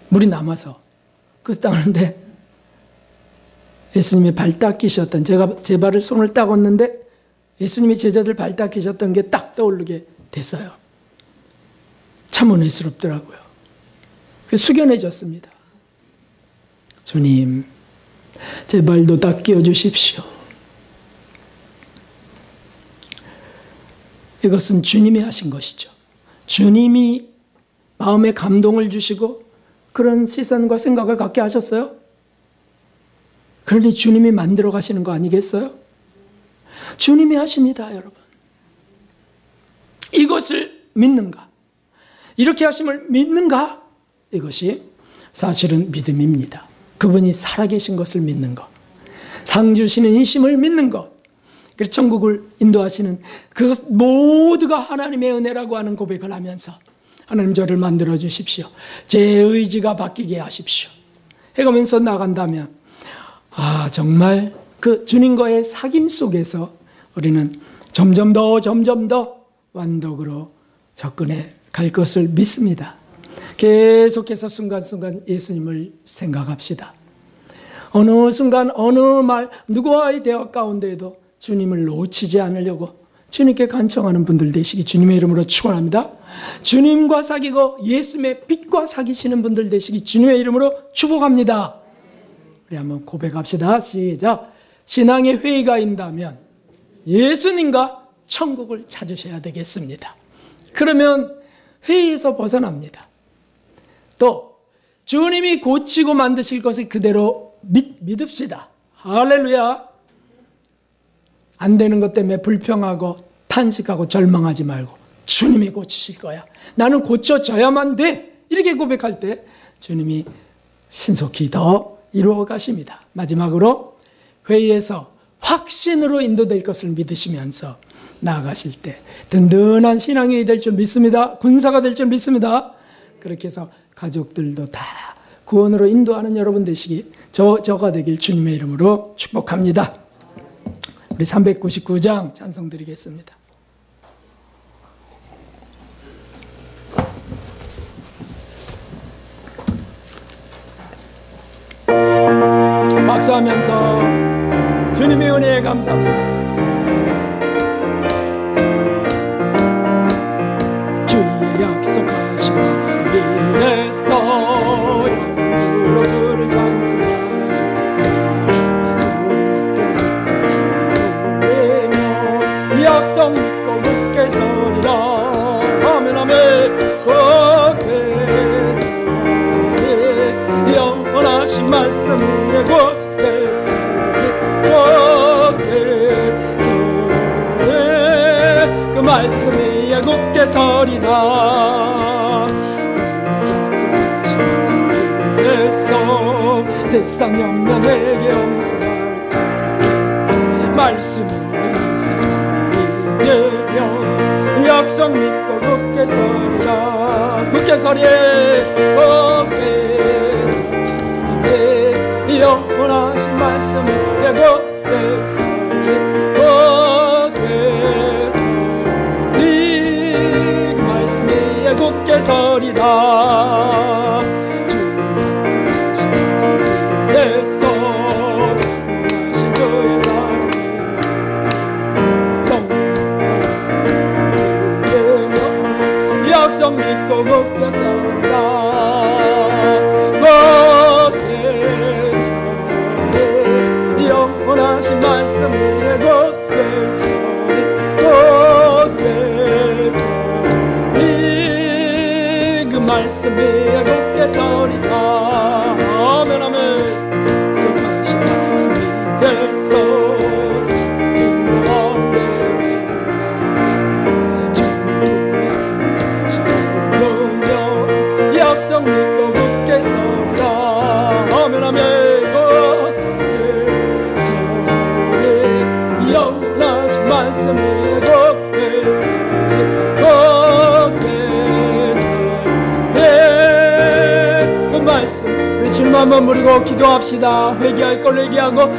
물이 남아서 그 닦는데 예수님의 발 닦이셨던, 제가 제 발을 손을 닦았는데 예수님의 제자들 발 닦이셨던 게 딱 떠오르게 됐어요. 참 은혜스럽더라고요. 숙연해졌습니다. 주님, 제 발도 닦여 주십시오. 이것은 주님이 하신 것이죠. 주님이 마음에 감동을 주시고 그런 시선과 생각을 갖게 하셨어요. 그러니 주님이 만들어 가시는 거 아니겠어요? 주님이 하십니다, 여러분. 이것을 믿는가? 이렇게 하심을 믿는가? 이것이 사실은 믿음입니다. 그분이 살아계신 것을 믿는 것, 상 주시는 이심을 믿는 것, 그래서 천국을 인도하시는 그것 모두가 하나님의 은혜라고 하는 고백을 하면서 하나님 저를 만들어 주십시오. 제 의지가 바뀌게 하십시오. 해가면서 나간다면 정말 그 주님과의 사귐 속에서 우리는 점점 더 완덕으로 접근해 갈 것을 믿습니다. 계속해서 순간순간 예수님을 생각합시다. 어느 순간 어느 말 누구와의 대화 가운데에도 주님을 놓치지 않으려고 주님께 간청하는 분들 되시기 주님의 이름으로 축원합니다. 주님과 사귀고 예수님의 빛과 사귀시는 분들 되시기 주님의 이름으로 축복합니다. 우리 한번 고백합시다. 시작. 신앙의 회의가 있다면 예수님과 천국을 찾으셔야 되겠습니다. 그러면 회의에서 벗어납니다. 또 주님이 고치고 만드실 것을 그대로 믿읍시다. 할렐루야. 안 되는 것 때문에 불평하고 탄식하고 절망하지 말고 주님이 고치실 거야. 나는 고쳐져야만 돼. 이렇게 고백할 때 주님이 신속히 더 이루어 가십니다. 마지막으로 회의에서 확신으로 인도될 것을 믿으시면서 나아가실 때 든든한 신앙이 될 줄 믿습니다. 군사가 될 줄 믿습니다. 그렇게 해서 가족들도 다 구원으로 인도하는 여러분 되시기 저가 되길 주님의 이름으로 축복합니다. 우리 399장 찬송 드리겠습니다. 박수하면서 주님의 은혜에 감사합니다. 주의 약속하신 말씀 위에서 영으로 주를 찬송하며 약속 믿고 굳게 서리라. 아멘 아멘. 굳게 서리 영원하신 말씀 위에 굳게 서리 그 말씀 위에 굳게 서리라. 약속하신 말씀 위에서 세상 영면에게 엄수할 말씀으로 세상 약속 믿고 굳게 서리라. 굳게 서리에 굳게 서리에 영원하신 말씀 위에 굳게 서리 굳게 서리 그 말씀 위에 굳게 서리라. 주 약속하신 말씀 위에서 영원하신 그의 약속 믿고 굳게 서리라. 굳게 서리 영원하신 말씀 위에 굳게 서리 굳게 서리 그 말씀 위에 굳게 서리라. 아멘 아멘. 약속하신 말씀 위에서 약속 믿고 굳게 서라. 아멘 아멘. 굳게 서리 말씀. 우리 주님 한번 부르고 기도합시다. 회개할 걸 회개하고